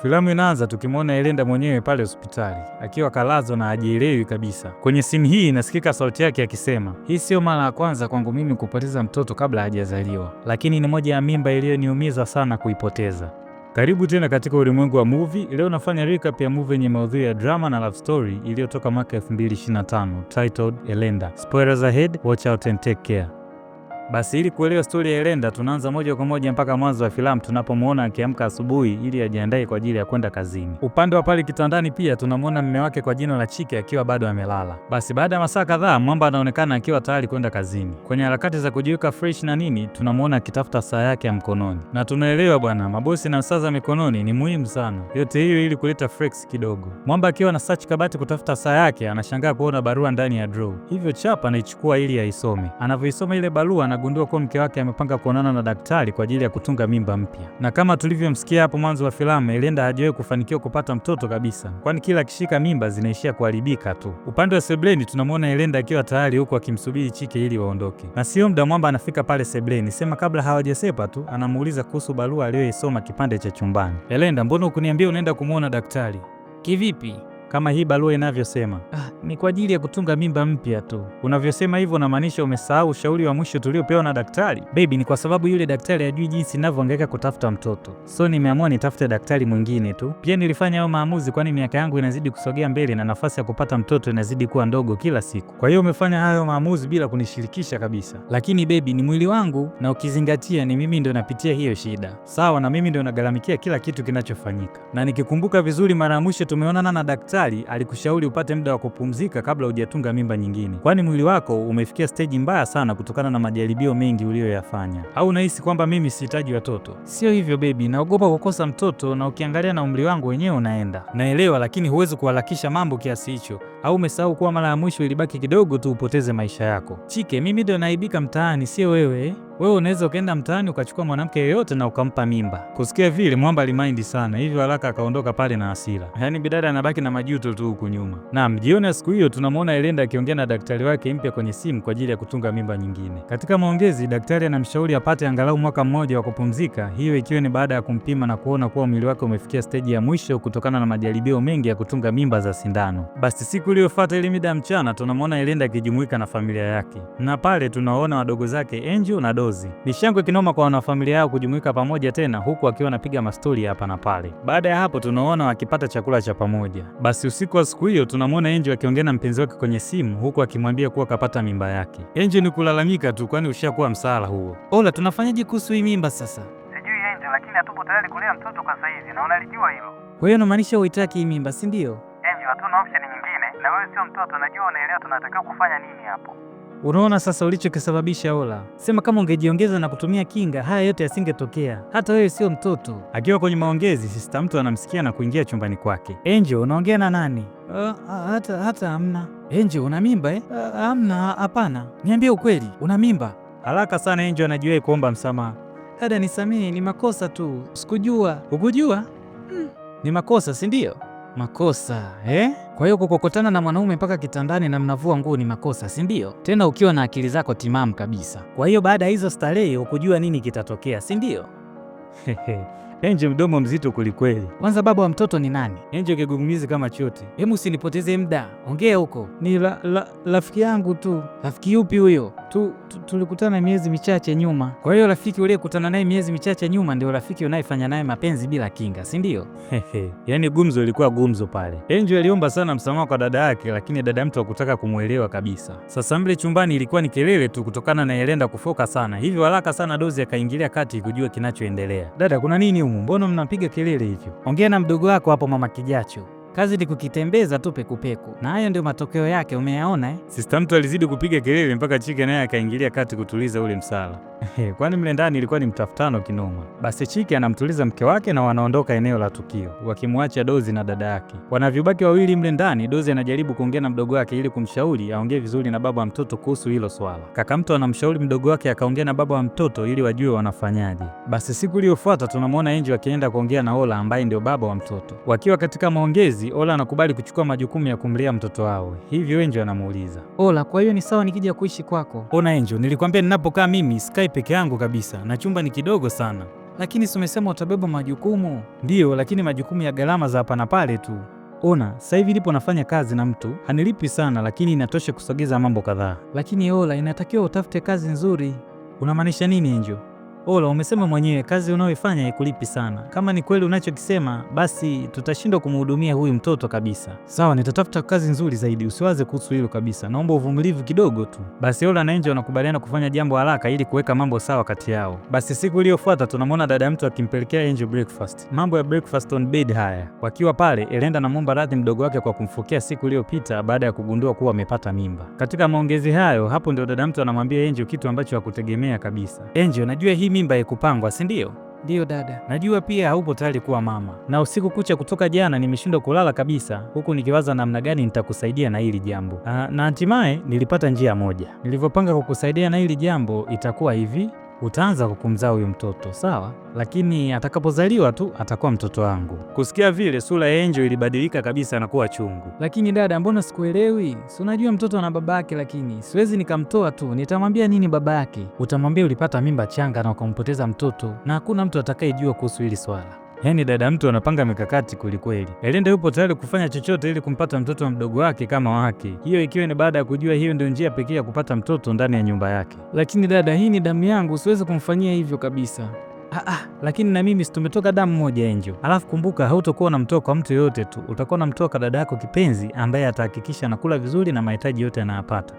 Filamu inaanza tukimwona Elenda mwenyewe pale hospitali akiwa kalazwa na hajielewi kabisa. Kwenye scene hii inasikika sauti yake akisema, hii sio mara ya kwanza kwangu mimi kupoteza mtoto kabla hajazaliwa, lakini ni moja ya mimba iliyoniumiza sana kuipoteza. Karibu tena katika ulimwengu wa movie. Leo nafanya recap ya movie yenye maudhui ya drama na love story iliyotoka mwaka 2025 titled Elenda. Spoilers ahead, watch out and take care. Basi ili kuelewa stori ya Elenda tunaanza moja kwa moja mpaka mwanzo wa filamu tunapomuona akiamka asubuhi ili ajiandae kwa ajili ya kwenda kazini. Upande wa pale kitandani pia tunamuona mume wake kwa jina la Chike akiwa bado amelala. Basi baada ya masaa kadhaa Mwamba anaonekana akiwa tayari kwenda kazini. Kwenye harakati za kujiweka fresh na nini, tunamuona akitafuta saa yake ya mkononi. Na tunaelewa bwana, mabosi na saa za mikononi ni muhimu sana. Yote hiyo ili kuleta flex kidogo. Mwamba akiwa na search kabati kutafuta saa yake, anashangaa kuona barua ndani ya draw. Hivyo chapa anaichukua ili aisome. Anavyoisoma ile barua anagundua kuwa mke wake amepanga kuonana na daktari kwa ajili ya kutunga mimba mpya. Na kama tulivyomsikia hapo mwanzo wa filamu, Elenda hajawahi kufanikiwa kupata mtoto kabisa, kwani kila akishika mimba zinaishia kuharibika tu. Upande wa sebleni tunamwona Elenda akiwa tayari huku akimsubiri Chike ili waondoke. Na sio muda Mwamba anafika pale sebleni, sema kabla hawajasepa tu anamuuliza kuhusu barua aliyoisoma kipande cha chumbani. Elenda, mbona ukuniambia unaenda kumuona daktari? Kivipi? Kama hii barua inavyosema, ni kwa ajili ya kutunga mimba mpya tu. Unavyosema hivyo unamaanisha umesahau ushauri wa mwisho tuliopewa na daktari? Baby, ni kwa sababu yule daktari hajui jinsi ninavyohangaika kutafuta mtoto, so nimeamua nitafute daktari mwingine tu. Pia nilifanya hayo maamuzi kwani miaka yangu inazidi kusogea mbele na nafasi ya kupata mtoto inazidi kuwa ndogo kila siku. Kwa hiyo umefanya hayo maamuzi bila kunishirikisha kabisa. Lakini baby, ni mwili wangu, na ukizingatia ni mimi ndio napitia hiyo shida. Sawa, na mimi ndio nagaramikia kila kitu kinachofanyika. Na nikikumbuka vizuri, mara ya mwisho tumeonana na daktari alikushauri upate muda wa kupumzika kabla hujatunga mimba nyingine, kwani mwili wako umefikia stage mbaya sana kutokana na majaribio mengi uliyoyafanya. Au unahisi kwamba mimi sihitaji watoto? Sio hivyo baby, naogopa kukosa mtoto, na ukiangalia na umri wangu wenyewe unaenda. Naelewa, lakini huwezi kuharakisha mambo kiasi hicho. Au umesahau kuwa mara ya mwisho ilibaki kidogo tu upoteze maisha yako? Chike, mimi ndio naibika mtaani, sio wewe. Wewe unaweza ukaenda mtaani ukachukua mwanamke yeyote na ukampa mimba. Kusikia vile Mwamba alimaindi sana, hivyo haraka akaondoka pale na hasira. Yaani bidada anabaki na majuto tu huku nyuma. Naam, jioni ya siku hiyo tunamwona Elenda akiongea na daktari wake mpya kwenye simu kwa ajili ya kutunga mimba nyingine. Katika maongezi, daktari anamshauri apate angalau mwaka mmoja wa kupumzika, hiyo ikiwa ni baada ya kumpima na kuona kuwa mwili wake umefikia steji ya mwisho kutokana na majaribio mengi ya kutunga mimba za sindano. Basi siku iliyofuata ile mida ya mchana tunamwona Elenda akijumuika na familia yake. Na pale tunaona wadogo zake Angel na Dozi. Ni shangwe kinoma kwa wanafamilia yao kujumuika pamoja tena, huku akiwa anapiga mastori hapa na pale. Baada ya hapo tunaona wakipata chakula cha pamoja. Basi usiku wa siku hiyo tunamwona Angel akiongea na mpenzi wake kwenye simu, huku akimwambia kuwa kapata mimba yake. Angel ni kulalamika tu, kwani ushakuwa msala huo. Ola, tunafanyaje kuhusu hii mimba sasa? Sijui Angel, lakini hatupo tayari kulea mtoto kwa sasa hivi na unalijua hilo. Kwa hiyo unamaanisha uitaki hii mimba, si ndio? Angel, hatuna option nyingine, na wewe sio mtoto, najua unaelewa tunatakiwa kufanya nini hapo. Unaona sasa ulichokisababisha Ola. Sema kama ungejiongeza na kutumia kinga, haya yote yasingetokea. Hata wewe sio mtoto. Akiwa kwenye maongezi, sister mtu anamsikia na kuingia chumbani kwake. Angel, unaongea na nani? Hata hamna. Angel, una mimba eh? Hamna, hapana. Niambie ukweli, una mimba? Haraka sana Angel anajiwahi kuomba msamaha. Dada, nisamehe, ni makosa tu. Sikujua. Ukujua? Ni makosa, si ndio? Makosa, eh? Kwa hiyo kukokotana na mwanaume mpaka kitandani na mnavua nguo ni makosa, si ndio? Tena ukiwa na akili zako timamu kabisa. Kwa hiyo baada ya hizo starehe ukujua nini kitatokea, si ndio? Angel mdomo mzito kulikweli. Kwanza baba wa mtoto ni nani? Angel kigugumizi kama chote. Hebu usinipoteze muda. Ongea huko. Ni rafiki yangu tu. Rafiki yupi huyo? Tulikutana miezi michache nyuma. Kwa hiyo rafiki uliyekutana naye miezi michache nyuma ndio rafiki unayefanya naye mapenzi bila kinga, si ndio? Yaani gumzo ilikuwa gumzo pale. Angel aliomba sana msamaha kwa dada yake, lakini dada mtu hakutaka kumuelewa kabisa. Sasa mle chumbani ilikuwa ni kelele tu kutokana na Elenda kufoka sana. Hivyo haraka sana Dozi akaingilia kati kujua kinachoendelea. Dada, kuna nini humu? Mbona mnapiga kelele hivyo? Ongea na mdogo wako hapo mama Kijacho. Kazi ni kukitembeza tu pekupeku, na hayo ndio matokeo yake, umeyaona eh? Sister mtu alizidi kupiga kelele mpaka Chike naye akaingilia kati kutuliza ule msala. Kwani mle ndani ilikuwa ni mtafutano kinoma. Basi Chike anamtuliza mke wake na wanaondoka eneo la tukio, wakimwacha Dozi na dada yake. Wanavyobaki wawili mle ndani, Dozi anajaribu kuongea na mdogo wake ili kumshauri aongee vizuri na baba wa mtoto kuhusu hilo swala. Kaka mtu anamshauri mdogo wake akaongea na baba wa mtoto ili wajue wanafanyaje. Basi siku iliyofuata tunamwona Angel akienda kuongea na Ola ambaye ndio baba wa mtoto. Wakiwa katika maongezi, Ola anakubali kuchukua majukumu ya kumlea mtoto wao. Hivyo Angel anamuuliza, Ola, kwa hiyo ni sawa nikija kuishi kwako? Ona Angel, nilikwambia ninapokaa mimi Skype peke yangu kabisa na chumba ni kidogo sana. Lakini si umesema utabeba majukumu? Ndiyo, lakini majukumu ya gharama za hapa na pale tu. Ona, sasa hivi nipo nafanya kazi na mtu, hanilipi sana lakini inatosha kusogeza mambo kadhaa. Lakini Ola, inatakiwa utafute kazi nzuri. Unamaanisha nini Angel? Ola, umesema mwenyewe kazi unayoifanya haikulipi sana. Kama ni kweli unachokisema, basi tutashindwa kumhudumia huyu mtoto kabisa. Sawa, nitatafuta kazi nzuri zaidi, usiwaze kuhusu hilo kabisa. Naomba uvumilivu kidogo tu. Basi Ola na Angel wanakubaliana kufanya jambo haraka ili kuweka mambo sawa kati yao. Basi siku iliyofuata tunamwona dada mtu akimpelekea Angel breakfast. Mambo ya breakfast on bed haya. Wakiwa pale, Elenda anamwomba radhi mdogo wake kwa kumfukia siku iliyopita baada ya kugundua kuwa amepata mimba. Katika maongezi hayo, hapo ndio dada mtu anamwambia Angel kitu ambacho hakutegemea kabisa. Angel, najua hii mimba haikupangwa, si ndio? Ndiyo dada. Najua pia haupo tayari kuwa mama, na usiku kucha kutoka jana nimeshindwa kulala kabisa, huku nikiwaza namna gani nitakusaidia na hili jambo. Na hatimaye nilipata njia moja. Nilivyopanga kukusaidia na hili jambo itakuwa hivi: utaanza kumzaa huyu mtoto, sawa? Lakini atakapozaliwa tu atakuwa mtoto wangu. Kusikia vile, sura ya Angel ilibadilika kabisa na kuwa chungu. Lakini dada, mbona sikuelewi? Si unajua mtoto ana babake, lakini siwezi nikamtoa tu. Nitamwambia nini babake? Utamwambia ulipata mimba changa na ukampoteza mtoto, na hakuna mtu atakayejua kuhusu hili swala. Yaani dada mtu anapanga mikakati kwelikweli. Elenda yupo tayari kufanya chochote ili kumpata mtoto wa mdogo wake kama wake, hiyo ikiwa ni baada ya kujua hiyo ndio njia pekee ya kupata mtoto ndani ya nyumba yake. Lakini dada, hii ni damu yangu, siwezi kumfanyia hivyo kabisa. Lakini na mimi tumetoka damu moja Angel. Alafu kumbuka, hautakuwa unamtoa kwa mtu yoyote tu, utakuwa unamtoa kwa dada yako kipenzi ambaye atahakikisha anakula vizuri na mahitaji yote anayapata.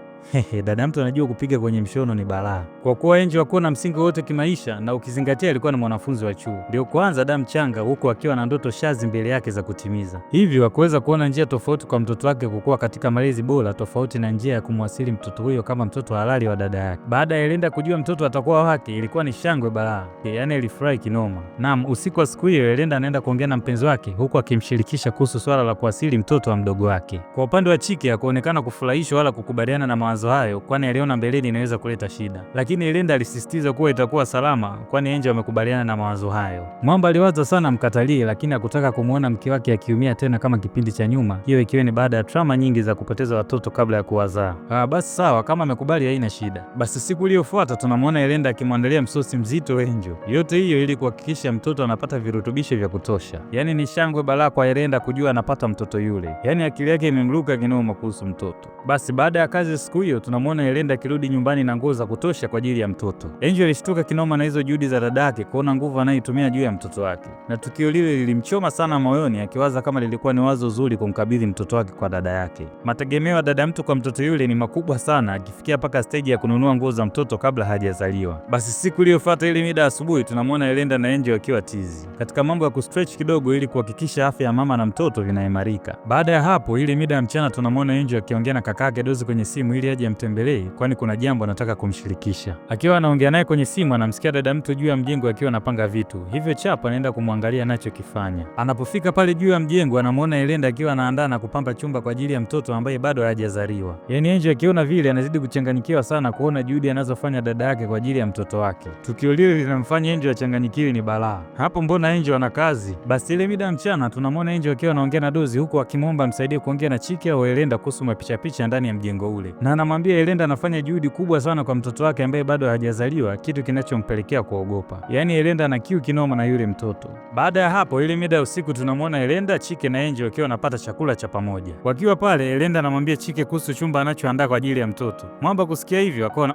Dada mtu anajua kupiga kwenye mshono ni balaa. Kwa kuwa Angel hakuwa na msingi wote kimaisha, na ukizingatia alikuwa ni mwanafunzi wa chuo, ndio kwanza damu changa, huku akiwa na ndoto shazi mbele yake za kutimiza. Hivyo hakuweza kuona njia tofauti kwa mtoto wake kukua katika malezi bora, tofauti na njia ya kumwasili mtoto huyo kama mtoto halali wa dada yake. Baada ya Elenda kujua mtoto atakuwa wake, ilikuwa ni shangwe balaa, yaani ilifurahi kinoma. Naam, usiku wa siku hiyo Elenda anaenda kuongea na mpenzi wake, huku akimshirikisha kuhusu swala la kuasili mtoto wa mdogo wake. Kwa upande wa Chike hakuonekana kufurahishwa wala kukubaliana na mawazo hayo, kwani aliona mbeleni inaweza kuleta shida, lakini Elenda alisisitiza kuwa itakuwa salama, kwani Angel amekubaliana na mawazo hayo. Mwamba aliwaza sana mkatalie, lakini hakutaka kumwona mke wake akiumia tena kama kipindi cha nyuma, hiyo ikiwa ni baada ya trauma nyingi za kupoteza watoto kabla ya kuwazaa. Basi sawa, kama amekubali haina shida. Basi siku iliyofuata tunamwona Elenda akimwandalia msosi mzito Angel, yote hiyo ili kuhakikisha mtoto anapata virutubisho vya kutosha. Yaani ni shangwe balaa kwa Elenda kujua anapata mtoto yule, yaani akili yake imemruka kinoma kuhusu mtoto. Basi baada ya kazi siku hiyo tunamwona Elenda akirudi nyumbani na nguo za kutosha kwa ajili ya mtoto. Angel alishtuka kinoma na hizo juhudi za dadake kuona nguvu anayoitumia juu ya mtoto wake, na tukio lile lilimchoma sana moyoni, akiwaza kama lilikuwa ni wazo zuri kumkabidhi mtoto wake kwa dada yake. Mategemeo ya dada mtu kwa mtoto yule ni makubwa sana, akifikia mpaka stage ya kununua nguo za mtoto kabla hajazaliwa. Basi siku iliyofuata ile mida asubuhi tunamwona Elenda na Angel wakiwa tizi katika mambo ya kustretch kidogo ili kuhakikisha afya ya mama na mtoto vinaimarika. Baada ya hapo ile mida ya mchana tunamwona Angel akiongea na kakake Dozi kwenye simu ili aje amtembelee, kwani kuna jambo anataka kumshirikisha. Akiwa anaongea naye kwenye simu, anamsikia dada mtu juu ya mjengo akiwa anapanga vitu, hivyo Chap anaenda kumwangalia anachokifanya. Anapofika pale juu ya mjengo, anamwona Elenda akiwa anaandaa na kupamba chumba kwa ajili ya mtoto ambaye bado hajazaliwa. Yaani Angel akiona vile anazidi kuchanganyikiwa sana kuona juhudi anazofanya dada yake kwa ajili ya mtoto wake. Tukio lile linamfanya Angel achanganyikiwe ni balaa. Hapo mbona Angel ana kazi? Basi ile mida mchana tunamwona Angel akiwa anaongea na Dozi, huku akimwomba amsaidie kuongea na Chike au Elenda kuhusu mapicha ndani ya mjengo ule, na anamwambia Elenda anafanya juhudi kubwa sana kwa mtoto wake ambaye bado hajazaliwa, kitu kinachompelekea kuogopa. Yaani Elenda ana kiu kinoma na yule mtoto. Baada ya hapo ile mida ya usiku tunamwona Elenda, Chike na Angel wakiwa wanapata chakula cha pamoja. Wakiwa pale Elenda anamwambia Chike kuhusu chumba anachoandaa kwa ajili ya mtoto. Mwamba kusikia hivyo akaona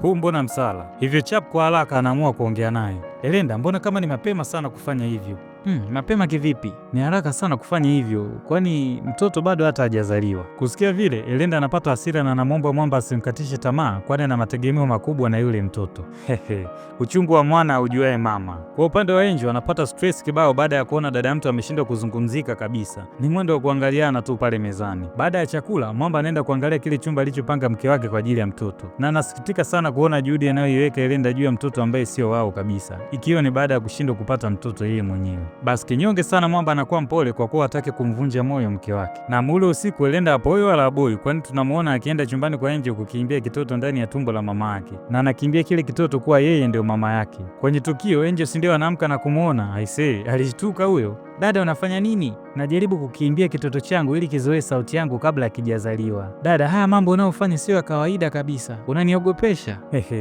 huu mbona msala hivyo. Chap kwa haraka anaamua kuongea naye. Elenda, mbona kama ni mapema sana kufanya hivyo? Mapema kivipi? Ni haraka sana kufanya hivyo, kwani mtoto bado hata hajazaliwa. Kusikia vile Elenda anapata hasira na anamwomba Mwamba asimkatishe tamaa, kwani ana mategemeo makubwa na yule mtoto. Uchungu wa mwana aujuae mama. Kwa upande wa Angel anapata stress kibao baada ya kuona dada mtu ameshindwa kuzungumzika kabisa, ni mwendo wa kuangaliana tu pale mezani. Baada ya chakula, Mwamba anaenda kuangalia kile chumba alichopanga mke wake kwa ajili ya mtoto, na anasikitika sana kuona juhudi anayoiweka Elenda juu ya mtoto ambaye sio wao kabisa, ikiwa ni baada ya kushindwa kupata mtoto yeye mwenyewe. Basi kinyonge sana Mwamba anakuwa mpole kwa kuwa hataki kumvunja moyo mke wake. Na ule usiku Elenda hapoyo wala aboi, kwani tunamuona akienda chumbani kwa Angel kukimbia kitoto ndani ya tumbo la mama yake, na anakimbia kile kitoto kuwa yeye ndio mama yake. Kwenye tukio Angel si ndio anaamka na kumuona, aisee, alishtuka huyo. Dada, unafanya nini? Najaribu kukimbia kitoto changu ili kizoee sauti yangu kabla hakijazaliwa. Dada, haya mambo unayofanya sio ya kawaida kabisa, unaniogopesha.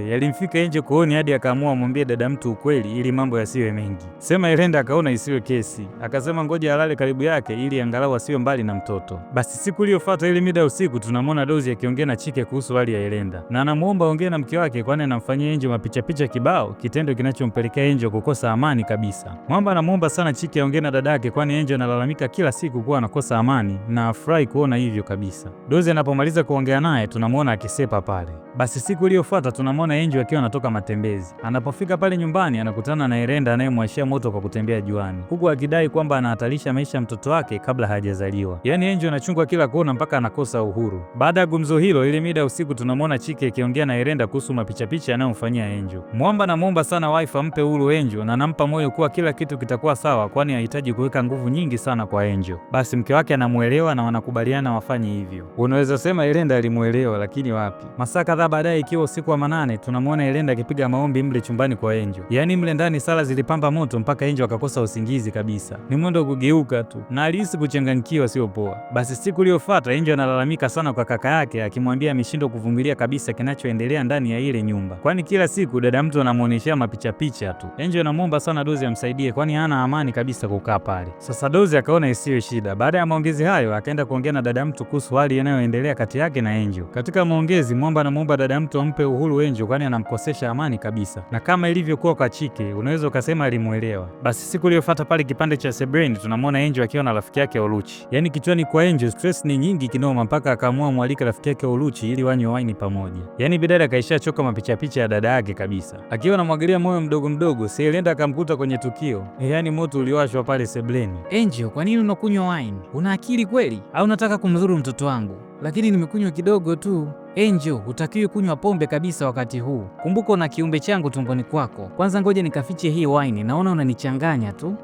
Yalimfika Angel kooni hadi akaamua amwambie dada mtu ukweli ili mambo yasiwe mengi. Sema Elenda akaona isiwe kesi, akasema ngoja alale karibu yake ili angalau asiwe mbali na mtoto. Basi siku iliyofuata ile mida usiku, tunamwona Dozi akiongea na Chike kuhusu hali ya Elenda na anamuomba aongee na mke wake, kwani anamfanyia Angel mapicha kibao, kitendo kinachompelekea Angel kukosa amani kabisa. Mwamba anamuomba sana Chike aongee na dada yake, kwani Angel analalamika kila siku kuwa anakosa amani na afurahi kuona hivyo kabisa. Dozi anapomaliza kuongea naye, tunamwona akisepa pale. Basi siku iliyofuata tunamwona Angel akiwa anatoka matembezi. Anapofika pale nyumbani anakutana na Elenda anayemwashia moto kwa kutembea juani, huku akidai kwamba anahatarisha maisha ya mtoto wake kabla hajazaliwa. Yaani Angel anachungwa kila kona mpaka anakosa uhuru. Baada ya gumzo hilo, ile mida usiku, tunamwona Chike akiongea na Elenda kuhusu mapicha anayomfanyia Angel. Mwamba anamuomba sana wife ampe uhuru Angel na anampa moyo kuwa kila kitu kitakuwa sawa, kwani hahitaji kuweka nguvu nyingi sana kwa Angel. Basi mke wake anamuelewa na wanakubaliana wafanye hivyo. Unaweza sema Elenda alimuelewa, lakini wapi. Masaa kadhaa baadaye, ikiwa usiku wa manane, tunamwona Elenda akipiga maombi mle chumbani kwa Angel. Yaani mle ndani sala zilipamba moto mpaka Angel akakosa usingizi kabisa. Ni mwendo kugeuka tu na alihisi kuchanganyikiwa sio poa. Basi siku iliyofuata Angel analalamika sana kwa kaka yake, akimwambia ameshindwa kuvumilia kabisa kinachoendelea ndani ya ile nyumba, kwani kila siku dada mtu anamuonyeshia mapicha tu. Angel anamwomba sana Dozi amsaidie, kwani hana amani kabisa kukaa pale. Sasa Dozi akaona isiwe shida. Baada ya maongezi hayo, akaenda kuongea na dada mtu kuhusu hali inayoendelea kati yake na Angel. Katika maongezi, Mwamba anamuomba dada mtu ampe uhuru Angel, kwani anamkosesha amani kabisa, na kama ilivyokuwa kwa Chike, unaweza ukasema alimuelewa. Basi siku iliyofuata pale kipande cha Sebreni, tunamwona Angel akiwa na rafiki yake Oluchi. Yaani kichwani kwa Angel stress ni nyingi kinoma, mpaka akaamua mwalike rafiki yake Oluchi ili wanywe wine pamoja. Yaani bidada akaisha choka mapicha ya dada yake kabisa. Akiwa anamwagilia moyo mdogo mdogo, Elenda akamkuta kwenye tukio. Yaani moto uliwashwa pale Sebreni. Angel, kwa nini unakunywa wine? Una akili kweli au unataka kumdhuru mtoto wangu? Lakini nimekunywa kidogo tu. Angel, hutakiwi kunywa pombe kabisa wakati huu. Kumbuka una kiumbe changu tumboni kwako. Kwanza ngoja nikafiche hii wine, naona unanichanganya tu.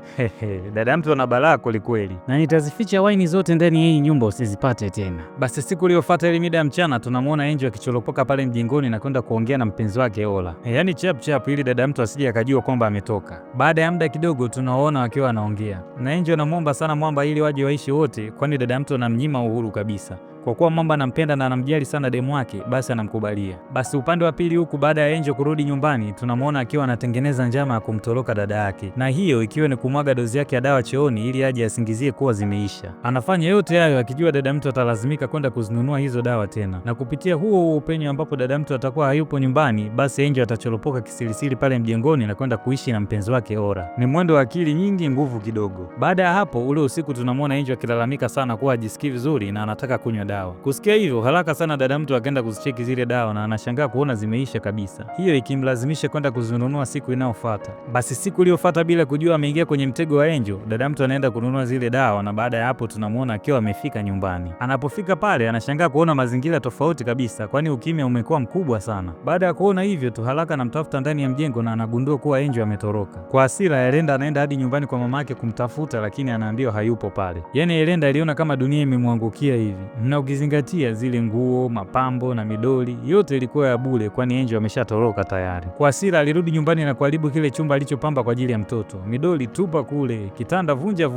Dada mtu ana balaa kweli, na nitazificha wine zote ndani ya hii nyumba usizipate tena. Basi siku iliyofuata ile mida ya mchana, tunamwona Angel akichoropoka pale mjengoni na kwenda kuongea na mpenzi wake Ola. Yaani chap ili dada mtu asije akajua kwamba ametoka. Baada ya muda kidogo, tunaona wakiwa wanaongea na Angel anamwomba sana Mwamba ili waje waishi wote, kwani dada mtu anamnyima uhuru kabisa. Kwa kuwa Mwamba anampenda na anamjali sana demu wake, basi anamkubalia. Basi upande wa pili huku, baada ya Angel kurudi nyumbani, tunamwona akiwa anatengeneza njama ya kumtoroka dada yake, na hiyo ikiwa ni kumwaga dozi yake ya dawa chooni ili aje asingizie kuwa zimeisha. Anafanya yote hayo akijua dada mtu atalazimika kwenda kuzinunua hizo dawa tena, na kupitia huo upenyo ambapo dada mtu atakuwa hayupo nyumbani, basi Angel atachoropoka kisirisiri pale mjengoni na kwenda kuishi na mpenzi wake Ora. Ni mwendo wa akili nyingi, nguvu kidogo. Baada ya hapo, ule usiku tunamwona Angel akilalamika sana kuwa hajisikii vizuri na anataka kunywa dawa. Kusikia hivyo, haraka sana dada mtu akaenda kuzicheki zile dawa na anashangaa kuona zimeisha kabisa, hiyo ikimlazimisha kwenda kuzinunua siku inayofuata. Basi siku iliyofuata, bila kujua ameingia kwenye mtego wa Angel, dada mtu anaenda kununua zile dawa, na baada ya hapo tunamwona akiwa amefika nyumbani. Anapofika pale, anashangaa kuona mazingira tofauti kabisa, kwani ukimya umekuwa mkubwa sana. Baada ya kuona hivyo tu, haraka anamtafuta ndani ya mjengo na anagundua kuwa Angel ametoroka. Kwa hasira, Elenda anaenda hadi nyumbani kwa mama yake kumtafuta, lakini anaambiwa hayupo pale. Yaani Elenda aliona kama dunia imemwangukia hivi, na ukizingatia zile nguo, mapambo na midoli yote ilikuwa ya bure, kwani Angel ameshatoroka tayari. Kwa hasira alirudi nyumbani na kuharibu kile chumba alichopamba kwa ajili ya mtoto. Midoli tupa kule, kitanda vunja,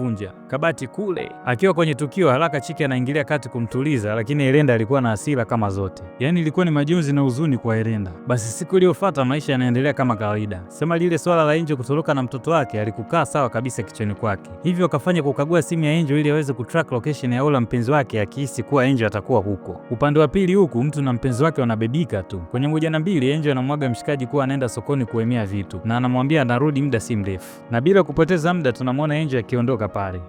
kabati kule. Akiwa kwenye tukio, haraka Chike anaingilia kati kumtuliza, lakini Elenda alikuwa na hasira kama zote. Yaani ilikuwa ni majonzi na huzuni kwa Elenda. Basi siku iliyofuata maisha yanaendelea kama kawaida. Sema lile swala la Angel kutoroka na mtoto wake alikukaa sawa kabisa kichwani kwake, hivyo akafanya kukagua simu ya Angel ili aweze kutrack location ya Ola mpenzi wake, akihisi kuwa Angel atakuwa huko. Upande wa pili huku, mtu na mpenzi wake wanabebika tu. Kwenye 1 na 2, Angel anamwaga mshikaji kuwa anaenda sokoni kuhemea vitu na anamwambia anarudi muda si mrefu, na bila kupoteza muda tunamwona Angel akiondoka pale.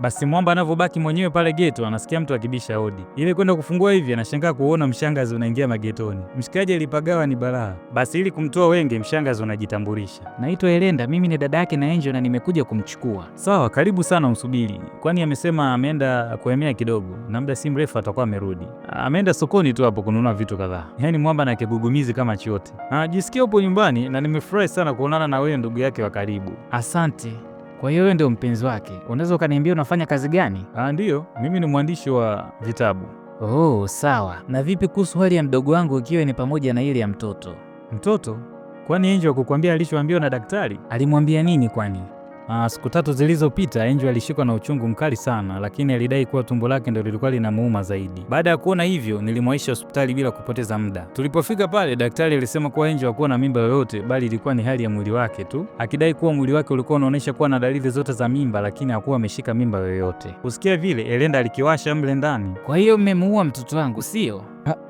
Basi Mwamba anavyobaki mwenyewe pale geto, anasikia mtu akibisha hodi. Ile kwenda kufungua hivi, anashangaa kuona mshangazi unaingia magetoni. Mshikaji alipagawa ni balaa. Basi ili kumtoa wenge, mshangazi unajitambulisha. Naitwa Elenda, mimi ni dada yake na Angel na nimekuja kumchukua. Sawa, karibu sana, usubiri, kwani amesema ameenda kuhemea kidogo na muda si mrefu atakuwa amerudi. Ameenda sokoni tu hapo kununua vitu kadhaa. Yaani Mwamba na kigugumizi kama chote. Najisikia upo nyumbani na nimefurahi sana kuonana na wewe, ndugu yake wa karibu. Asante. Kwa hiyo wewe ndio mpenzi wake. Unaweza ukaniambia unafanya kazi gani? Ndiyo, mimi ni mwandishi wa vitabu. Oh, sawa. Na vipi kuhusu hali ya mdogo wangu ikiwa ni pamoja na ile ya mtoto? Mtoto? Kwani Angel kukuambia alichoambiwa na daktari? Alimwambia nini kwani? Siku 3 zilizopita Angel alishikwa na uchungu mkali sana, lakini alidai kuwa tumbo lake ndio lilikuwa linamuuma zaidi. Baada ya kuona hivyo, nilimwaisha hospitali bila kupoteza muda. Tulipofika pale, daktari alisema kuwa Angel hakuwa na mimba yoyote, bali ilikuwa ni hali ya mwili wake tu, akidai kuwa mwili wake ulikuwa unaonyesha kuwa na dalili zote za mimba, lakini hakuwa ameshika mimba yoyote. Kusikia vile, Elenda alikiwasha mle ndani. Kwa hiyo mmemuua mtoto wangu, sio?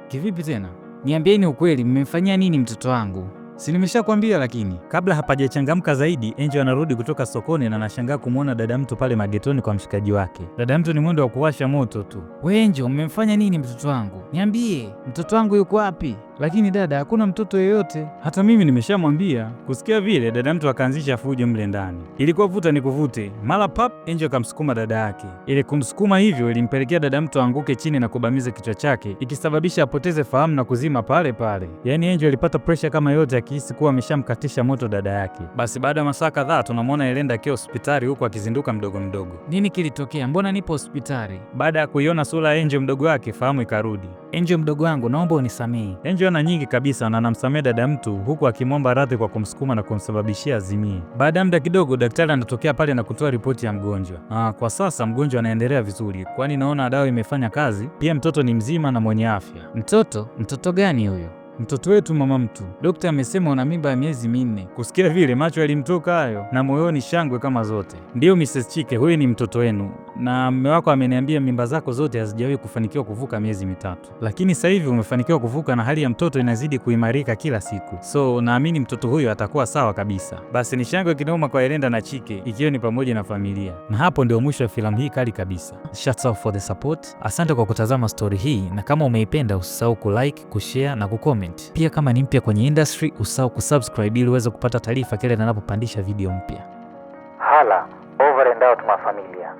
Kivipi tena? Niambieni ukweli, mmemfanyia nini mtoto wangu? Si nimeshakwambia. Lakini kabla hapajachangamka zaidi, Angel anarudi kutoka sokoni na anashangaa kumwona dada mtu pale magetoni kwa mshikaji wake. Dada mtu ni mwendo wa kuwasha moto tu. Wewe Angel, mmemfanya nini mtoto wangu? Niambie, mtoto wangu yuko wapi? Lakini dada, hakuna mtoto yeyote. Hata mimi nimeshamwambia. Kusikia vile, dada mtu akaanzisha fujo mle ndani. Ilikuwa vuta ni kuvute. Mara pap, Angel akamsukuma dada yake. Ile kumsukuma hivyo ilimpelekea dada mtu aanguke chini na kubamiza kichwa chake, ikisababisha apoteze fahamu na kuzima pale pale. Yaani Angel alipata pressure kama yote, akihisi kuwa ameshamkatisha moto dada yake. Basi baada ya masaa kadhaa tunamwona Elenda akiwa hospitali huku akizinduka mdogo mdogo. Nini kilitokea? Mbona nipo hospitali? Baada ya kuiona sura ya Angel mdogo wake, fahamu ikarudi. Angel mdogo wangu, naomba unisamehe. Angel ana nyingi kabisa na anamsamehe dada mtu huku akimwomba radhi kwa kumsukuma na kumsababishia azimie. Baada ya muda kidogo, daktari anatokea pale na kutoa ripoti ya mgonjwa. Kwa sasa mgonjwa anaendelea vizuri, kwani naona dawa imefanya kazi. Pia mtoto ni mzima na mwenye afya. Mtoto gani huyo? Mtoto wetu mama mtu. Daktari amesema una mimba ya miezi 4. Kusikia vile macho yalimtoka hayo na moyoni shangwe kama zote. Ndiyo Mrs. Chike, huyu ni mtoto wenu na mume wako ameniambia mimba zako zote hazijawahi kufanikiwa kuvuka miezi 3, lakini sasa hivi umefanikiwa kuvuka na hali ya mtoto inazidi kuimarika kila siku, so naamini mtoto huyo atakuwa sawa kabisa. Basi ni shangwe kinoma kwa Elenda na Chike, ikiwa ni pamoja na familia. Na hapo ndio mwisho wa filamu hii kali kabisa. Shouts out for the support. Asante kwa kutazama story hii, na kama umeipenda usisahau kulike, kushare na kucomment. Pia kama ni mpya kwenye industry usisahau kusubscribe ili uweze kupata taarifa kile ninapopandisha video mpya. Hala, over and out mafamilia.